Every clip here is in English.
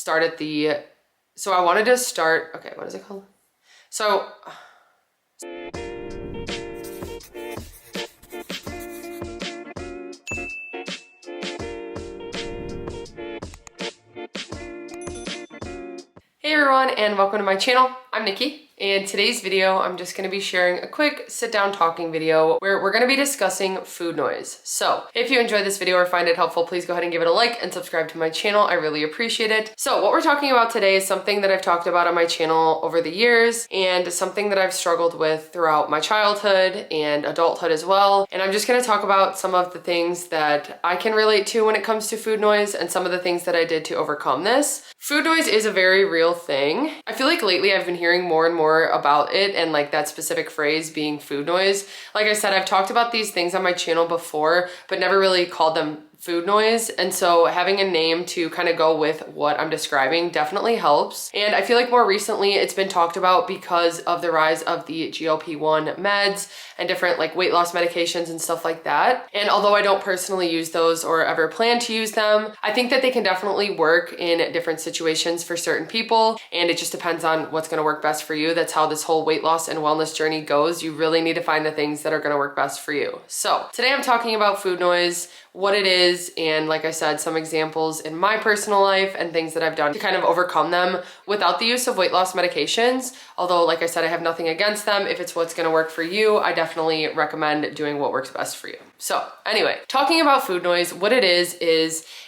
started so I wanted to start, okay, what is it called? So, hey everyone, and welcome to my channel. I'm Nikki. In today's video, I'm just going to be sharing a quick sit-down talking video where we're going to be discussing food noise. So if you enjoyed this video or find it helpful, please go ahead and give it a like and subscribe to my channel. I really appreciate it. So what we're talking about today is something that I've talked about on my channel over the years and something that I've struggled with throughout my childhood and adulthood as well. And I'm just going to talk about some of the things that I can relate to when it comes to food noise and some of the things that I did to overcome this. Food noise is a very real thing. I feel like lately I've been hearing more and more about it and like that specific phrase being food noise. Like I said, I've talked about these things on my channel before, but never really called them food noise. And so having a name to kind of go with what I'm describing definitely helps. And I feel like more recently it's been talked about because of the rise of the GLP-1 meds and different like weight loss medications and stuff like that. And although I don't personally use those or ever plan to use them, I think that they can definitely work in different situations for certain people. And it just depends on what's going to work best for you. That's how this whole weight loss and wellness journey goes. You really need to find the things that are going to work best for you. So today I'm talking about food noise, what it is, and like I said, some examples in my personal life and things that I've done to kind of overcome them without the use of weight loss medications. Although, like I said, I have nothing against them. If it's what's gonna work for you, I definitely recommend doing what works best for you. So anyway, talking about food noise, what it is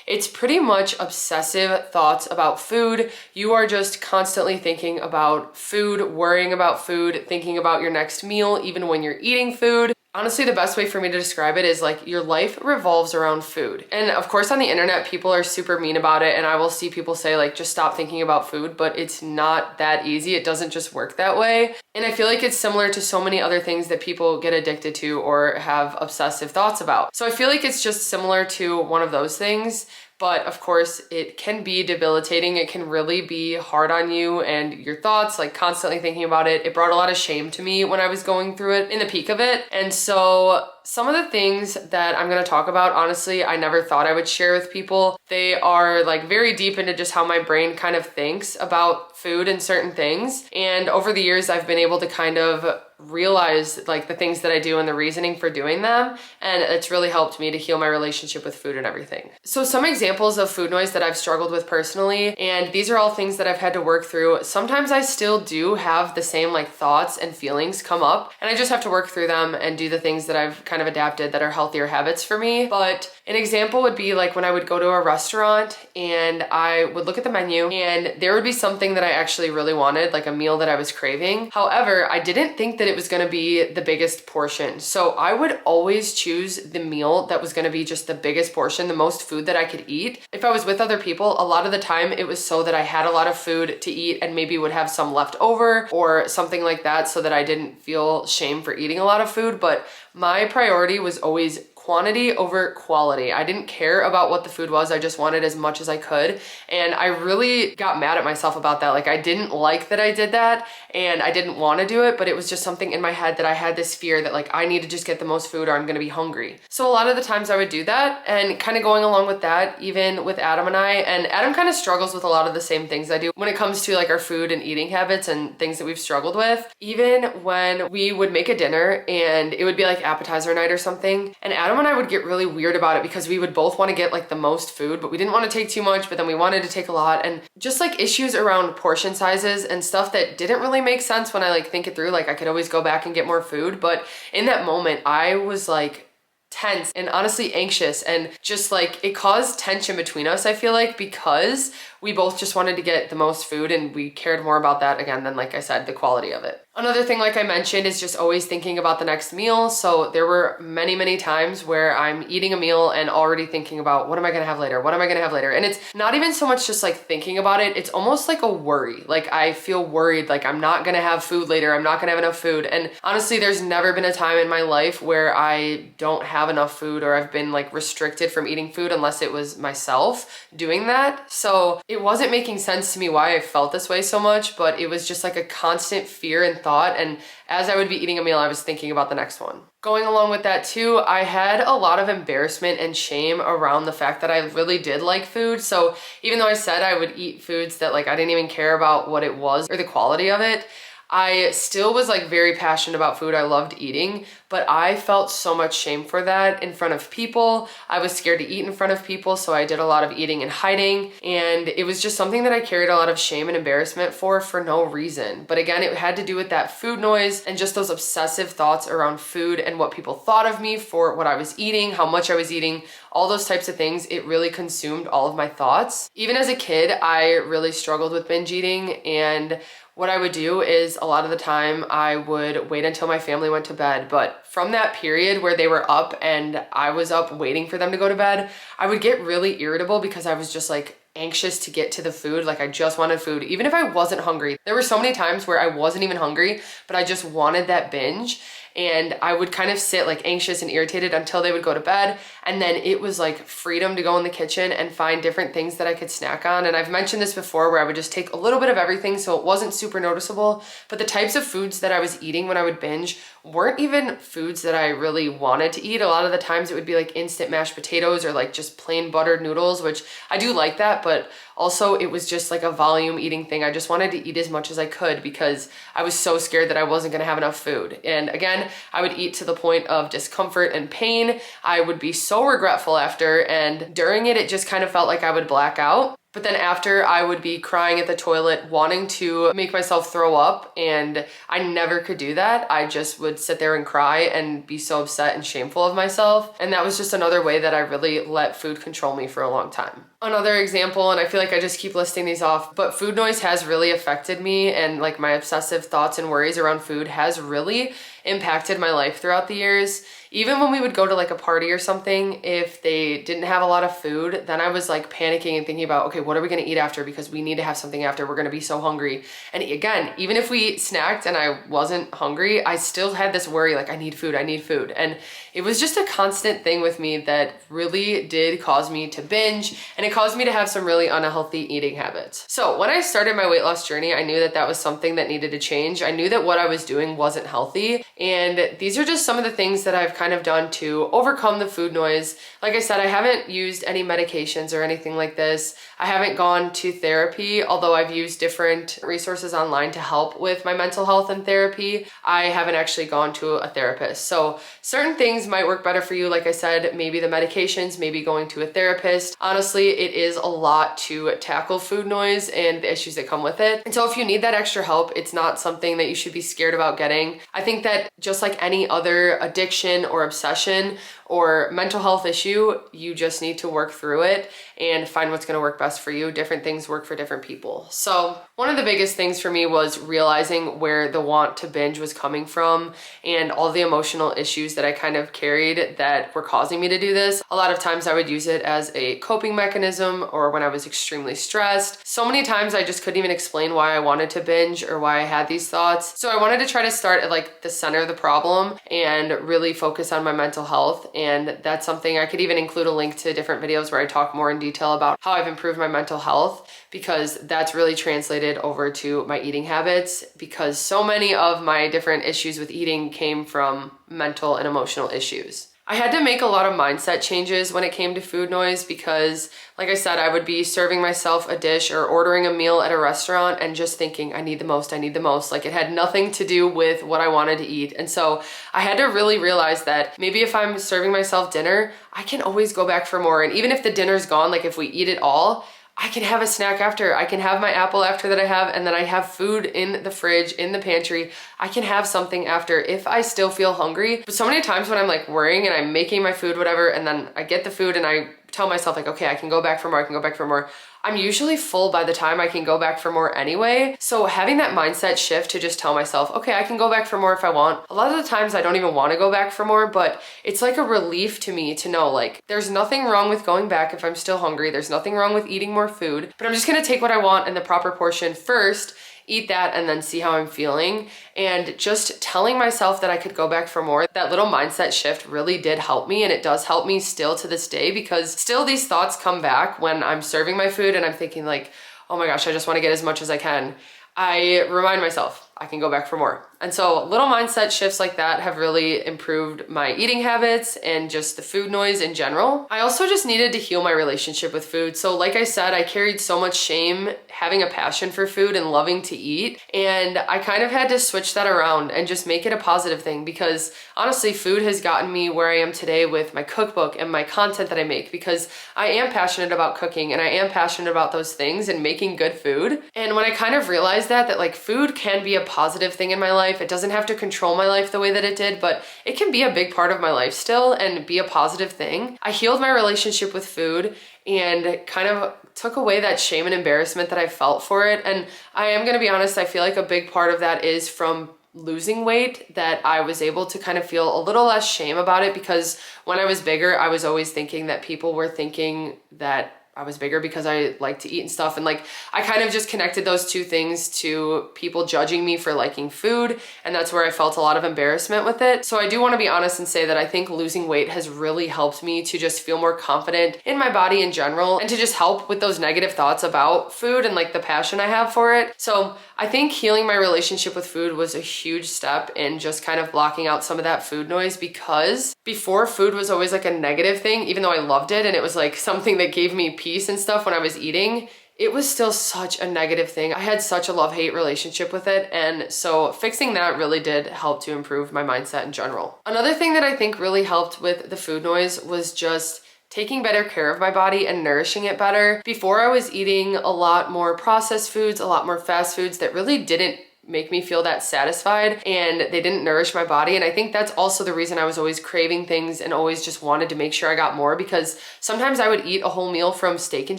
it's pretty much obsessive thoughts about food. You are just constantly thinking about food, worrying about food, thinking about your next meal, even when you're eating food. Honestly, the best way for me to describe it is like your life revolves around food. And of course on the internet, people are super mean about it. And I will see people say like, just stop thinking about food, but it's not that easy. It doesn't just work that way. And I feel like it's similar to so many other things that people get addicted to or have obsessive thoughts about. So I feel like it's just similar to one of those things. But of course, it can be debilitating. It can really be hard on you and your thoughts, like constantly thinking about it. It brought a lot of shame to me when I was going through it in the peak of it. And so some of the things that I'm gonna talk about, honestly, I never thought I would share with people. They are like very deep into just how my brain kind of thinks about food and certain things. And over the years, I've been able to kind of realize like the things that I do and the reasoning for doing them. And it's really helped me to heal my relationship with food and everything. So some examples of food noise that I've struggled with personally, and these are all things that I've had to work through. Sometimes I still do have the same like thoughts and feelings come up, and I just have to work through them and do the things that I've kind of adapted that are healthier habits for me. But an example would be like when I would go to a restaurant and I would look at the menu and there would be something that I actually really wanted, like a meal that I was craving. However, I didn't think that it was gonna be the biggest portion. So I would always choose the meal that was gonna be just the biggest portion, the most food that I could eat. If I was with other people, a lot of the time it was so that I had a lot of food to eat and maybe would have some left over or something like that so that I didn't feel shame for eating a lot of food. But my priority was always quantity over quality. I didn't care about what the food was. I just wanted as much as I could. And I really got mad at myself about that. Like I didn't like that I did that and I didn't want to do it, but it was just something in my head that I had this fear that like I need to just get the most food or I'm going to be hungry. So a lot of the times I would do that, and kind of going along with that, even with Adam and I, and Adam kind of struggles with a lot of the same things I do when it comes to like our food and eating habits and things that we've struggled with. Even when we would make a dinner and it would be like appetizer night or something, and Adam and I would get really weird about it because we would both want to get like the most food, but we didn't want to take too much, but then we wanted to take a lot, and just like issues around portion sizes and stuff that didn't really make sense when I like think it through. Like I could always go back and get more food, but in that moment I was like tense and honestly anxious, and just like it caused tension between us, I feel like, because we both just wanted to get the most food and we cared more about that again than, like I said, the quality of it. Another thing, like I mentioned, is just always thinking about the next meal. So there were many, many times where I'm eating a meal and already thinking about what am I gonna have later? What am I gonna have later? And it's not even so much just like thinking about it, it's almost like a worry. Like I feel worried, like I'm not gonna have food later, I'm not gonna have enough food. And honestly, there's never been a time in my life where I don't have enough food or I've been like restricted from eating food unless it was myself doing that. So it wasn't making sense to me why I felt this way so much, but it was just like a constant fear and thought. And as I would be eating a meal, I was thinking about the next one. Going along with that too, I had a lot of embarrassment and shame around the fact that I really did like food. So even though I said I would eat foods that like I didn't even care about what it was or the quality of it, I still was like very passionate about food. I loved eating, but I felt so much shame for that in front of people. I was scared to eat in front of people, so I did a lot of eating and hiding. And it was just something that I carried a lot of shame and embarrassment for no reason. But again, it had to do with that food noise and just those obsessive thoughts around food and what people thought of me for what I was eating, how much I was eating, all those types of things. It really consumed all of my thoughts. Even as a kid, I really struggled with binge eating, and what I would do is a lot of the time I would wait until my family went to bed. But from that period where they were up and I was up waiting for them to go to bed, I would get really irritable because I was just like anxious to get to the food. Like I just wanted food, even if I wasn't hungry. There were so many times where I wasn't even hungry, but I just wanted that binge. And I would kind of sit like anxious and irritated until they would go to bed. And then it was like freedom to go in the kitchen and find different things that I could snack on. And I've mentioned this before where I would just take a little bit of everything so it wasn't super noticeable. But the types of foods that I was eating when I would binge weren't even foods that I really wanted to eat. A lot of the times it would be like instant mashed potatoes or like just plain buttered noodles, which I do like that, but also it was just like a volume eating thing. I just wanted to eat as much as I could because I was so scared that I wasn't gonna have enough food. And again, I would eat to the point of discomfort and pain. I would be so regretful after, and during it, it just kind of felt like I would black out. But then after, I would be crying at the toilet, wanting to make myself throw up, and I never could do that. I just would sit there and cry and be so upset and shameful of myself. And that was just another way that I really let food control me for a long time. Another example, and I feel like I just keep listing these off, but food noise has really affected me, and like my obsessive thoughts and worries around food has really impacted my life throughout the years. Even when we would go to like a party or something, if they didn't have a lot of food, then I was like panicking and thinking about, okay, what are we gonna eat after? Because we need to have something after, we're gonna be so hungry. And again, even if we snacked and I wasn't hungry, I still had this worry, like I need food, I need food. And it was just a constant thing with me that really did cause me to binge, and it caused me to have some really unhealthy eating habits. So when I started my weight loss journey, I knew that that was something that needed to change. I knew that what I was doing wasn't healthy. And these are just some of the things that I've kind of done to overcome the food noise. Like I said, I haven't used any medications or anything like this. I haven't gone to therapy, although I've used different resources online to help with my mental health and therapy. I haven't actually gone to a therapist. So certain things might work better for you. Like I said, maybe the medications, maybe going to a therapist. Honestly, it is a lot to tackle food noise and the issues that come with it. And so if you need that extra help, it's not something that you should be scared about getting. I think that just like any other addiction or obsession or mental health issue, you just need to work through it and find what's going to work best for you. Different things work for different people. So one of the biggest things for me was realizing where the want to binge was coming from and all the emotional issues that I kind of carried that were causing me to do this. A lot of times I would use it as a coping mechanism or when I was extremely stressed. So many times I just couldn't even explain why I wanted to binge or why I had these thoughts. So I wanted to try to start at like the center of the problem and really focus on my mental health. And that's something I could even include a link to different videos where I talk more in detail about how I've improved my mental health, because that's really translated over to my eating habits, because so many of my different issues with eating came from mental and emotional issues. I had to make a lot of mindset changes when it came to food noise because, like I said, I would be serving myself a dish or ordering a meal at a restaurant and just thinking, I need the most, I need the most. Like it had nothing to do with what I wanted to eat. And so I had to really realize that maybe if I'm serving myself dinner, I can always go back for more. And even if the dinner's gone, like if we eat it all, I can have a snack after. I can have my apple after that I have, and then I have food in the fridge, in the pantry. I can have something after if I still feel hungry. But so many times when I'm like worrying and I'm making my food, whatever, and then I get the food and I tell myself like, okay, I can go back for more, I can go back for more. I'm usually full by the time I can go back for more anyway. So having that mindset shift to just tell myself, okay, I can go back for more if I want. A lot of the times I don't even want to go back for more, but it's like a relief to me to know like there's nothing wrong with going back if I'm still hungry. There's nothing wrong with eating more food, but I'm just gonna take what I want in the proper portion first, eat that, and then see how I'm feeling. And just telling myself that I could go back for more, that little mindset shift really did help me, and it does help me still to this day, because still these thoughts come back when I'm serving my food and I'm thinking like, oh my gosh, I just want to get as much as I can. I remind myself, I can go back for more. And so little mindset shifts like that have really improved my eating habits and just the food noise in general. I also just needed to heal my relationship with food. So like I said, I carried so much shame having a passion for food and loving to eat. And I kind of had to switch that around and just make it a positive thing, because honestly, food has gotten me where I am today with my cookbook and my content that I make, because I am passionate about cooking and I am passionate about those things and making good food. And when I kind of realized that like food can be a positive thing in my life, it doesn't have to control my life the way that it did, but it can be a big part of my life still and be a positive thing. I healed my relationship with food and kind of took away that shame and embarrassment that I felt for it. And I am gonna be honest, I feel like a big part of that is from losing weight, that I was able to kind of feel a little less shame about it, because when I was bigger, I was always thinking that people were thinking that I was bigger because I like to eat and stuff. And like, I kind of just connected those two things to people judging me for liking food. And that's where I felt a lot of embarrassment with it. So I do want to be honest and say that I think losing weight has really helped me to just feel more confident in my body in general, and to just help with those negative thoughts about food and like the passion I have for it. So I think healing my relationship with food was a huge step in just kind of blocking out some of that food noise, because before, food was always like a negative thing, even though I loved it and it was like something that gave me peace and stuff when I was eating. It was still such a negative thing. I had such a love-hate relationship with it. And so fixing that really did help to improve my mindset in general. Another thing that I think really helped with the food noise was just taking better care of my body and nourishing it better. Before, I was eating a lot more processed foods, a lot more fast foods that really didn't make me feel that satisfied, and they didn't nourish my body. And I think that's also the reason I was always craving things and always just wanted to make sure I got more, because sometimes I would eat a whole meal from Steak and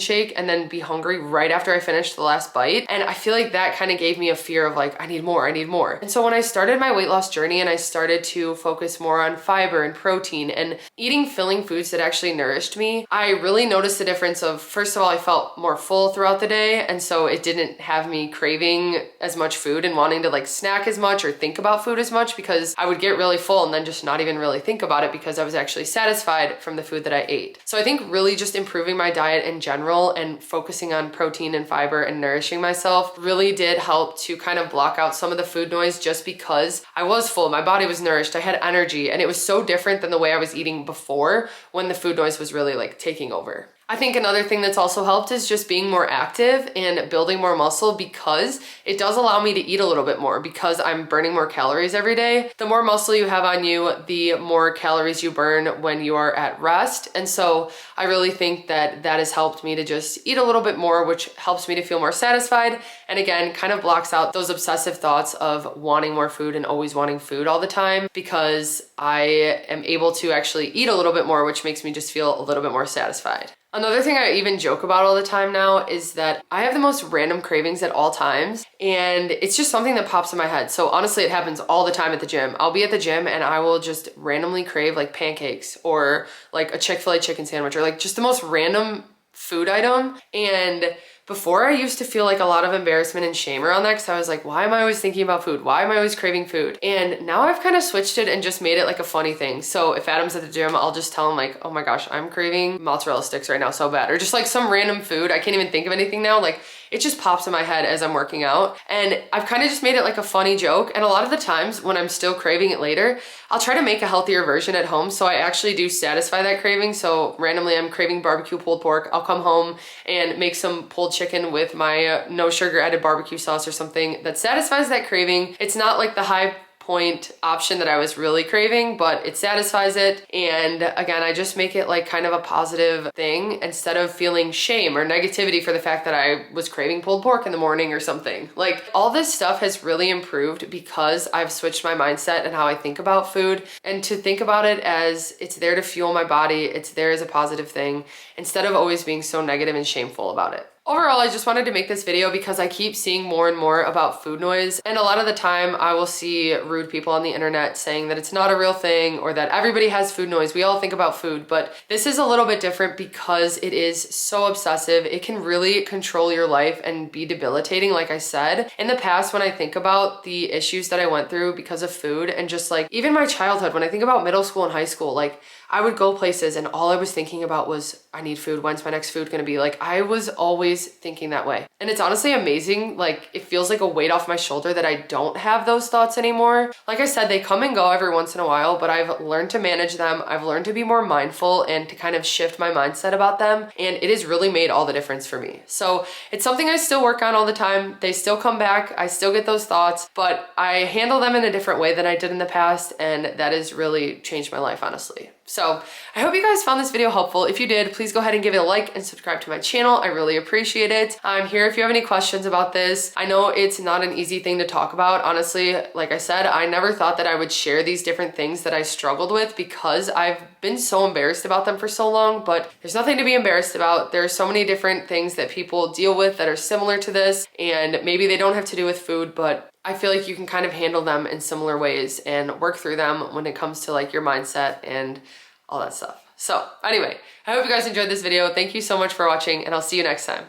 Shake and then be hungry right after I finished the last bite. And I feel like that kind of gave me a fear of like, I need more, I need more. And so when I started my weight loss journey and I started to focus more on fiber and protein and eating filling foods that actually nourished me, I really noticed the difference of, first of all, I felt more full throughout the day. And so it didn't have me craving as much food and wanting to like snack as much or think about food as much, because I would get really full and then just not even really think about it, because I was actually satisfied from the food that I ate. So I think really just improving my diet in general and focusing on protein and fiber and nourishing myself really did help to kind of block out some of the food noise, just because I was full, my body was nourished, I had energy, and it was so different than the way I was eating before, when the food noise was really like taking over. I think another thing that's also helped is just being more active and building more muscle, because it does allow me to eat a little bit more, because I'm burning more calories every day. The more muscle you have on you, the more calories you burn when you are at rest. And so I really think that that has helped me to just eat a little bit more, which helps me to feel more satisfied. And again, kind of blocks out those obsessive thoughts of wanting more food and always wanting food all the time, because I am able to actually eat a little bit more, which makes me just feel a little bit more satisfied. Another thing I even joke about all the time now is that I have the most random cravings at all times, and it's just something that pops in my head. So honestly, it happens all the time at the gym. I'll be at the gym and I will just randomly crave like pancakes or like a Chick-fil-A chicken sandwich, or like just the most random food item. And before, I used to feel like a lot of embarrassment and shame around that, because I was like, why am I always thinking about food? Why am I always craving food? And now I've kind of switched it and just made it like a funny thing. So if Adam's at the gym, I'll just tell him like, oh my gosh, I'm craving mozzarella sticks right now so bad. Or just like some random food. I can't even think of anything now. Like, it just pops in my head as I'm working out. And I've kind of just made it like a funny joke. And a lot of the times when I'm still craving it later, I'll try to make a healthier version at home, so I actually do satisfy that craving. So randomly I'm craving barbecue pulled pork. I'll come home and make some pulled chicken with my no sugar added barbecue sauce or something that satisfies that craving. It's not like the high point option that I was really craving, but it satisfies it. And again, I just make it like kind of a positive thing, instead of feeling shame or negativity for the fact that I was craving pulled pork in the morning or something. Like, all this stuff has really improved because I've switched my mindset and how I think about food, and to think about it as it's there to fuel my body, it's there as a positive thing, instead of always being so negative and shameful about it. Overall, I just wanted to make this video because I keep seeing more and more about food noise, and a lot of the time I will see rude people on the internet saying that it's not a real thing, or that everybody has food noise. We all think about food, but this is a little bit different because it is so obsessive. It can really control your life and be debilitating, like I said. In the past, when I think about the issues that I went through because of food, and just like even my childhood, when I think about middle school and high school, like I would go places and all I was thinking about was, I need food. When's my next food gonna be? Like, I was always always thinking that way. And it's honestly amazing. Like, it feels like a weight off my shoulder that I don't have those thoughts anymore. Like I said, they come and go every once in a while, but I've learned to manage them. I've learned to be more mindful and to kind of shift my mindset about them. And it has really made all the difference for me. So it's something I still work on all the time. They still come back. I still get those thoughts, but I handle them in a different way than I did in the past. And that has really changed my life, honestly. So I hope you guys found this video helpful. If you did, please go ahead and give it a like and subscribe to my channel. I really appreciate it. I'm here if you have any questions about this. I know it's not an easy thing to talk about. Honestly, like I said, I never thought that I would share these different things that I struggled with because I've been so embarrassed about them for so long, but there's nothing to be embarrassed about. There are so many different things that people deal with that are similar to this, and maybe they don't have to do with food, but I feel like you can kind of handle them in similar ways and work through them when it comes to like your mindset and all that stuff. So anyway, I hope you guys enjoyed this video. Thank you so much for watching, and I'll see you next time.